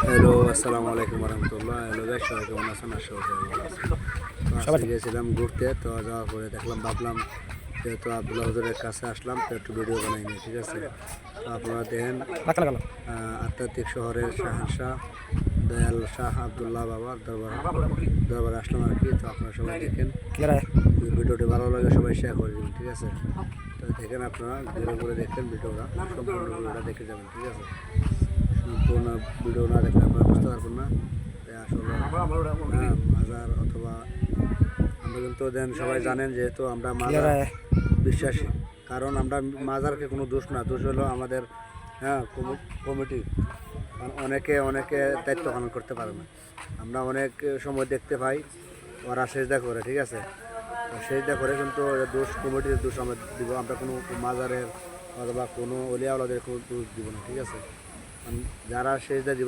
Hello, আসসালামু আলাইকুম রহমতুল্লাহ। Hello guys, সবাই কেমন আছেন? আশা করি ভালো আছেন। তো আজকে গিয়েছিলাম ঘুরতে, তো যাওয়ার পরে ভাবলাম যেহেতু আবদুল্লাহ হুজুরের কাছে আসলাম, তো একটু ভিডিও বানাই নি, ঠিক আছে? তো আপনারা দেখেন আধ্যাত্মিক শহরের শাহেনশাহ দয়াল শাহ আবদুল্লাহ বাবার দরবারে আসলাম আর কি। তো আপনারা সবাই দেখেন, ভিডিওটি ভালো লাগে সবাই শেয়ার করে দেবেন, ঠিক আছে? তো দেখেন, আপনারা ঘুরে ঘুরে দেখেন ভিডিওটা, সম্পূর্ণ ভিডিওটা দেখে যাবেন, ঠিক আছে? সম্পূর্ণ ভিডিও না দেখলে আপনারা বুঝতে পারবেন না। তাই আসলে মাজার অথবা আমরা কিন্তু সবাই জানেন যেহেতু আমরা মাজার বিশ্বাসী, কারণ আমরা মাজারকে কোনো দোষ না, দোষ হলো আমাদের কমিটি। অনেকে দায়িত্ব পালন করতে পারে না। আমরা অনেক সময় দেখতে পাই ওরা সেজদা করে, ঠিক আছে? সেজদা করে, কিন্তু দোষ কমিটির দোষ আমরা দিব, আমরা কোনো মাজারের অথবা কোনো অলিয়া আওলাদের কোনো দোষ দিব না, ঠিক আছে? যারা সেজদা দিব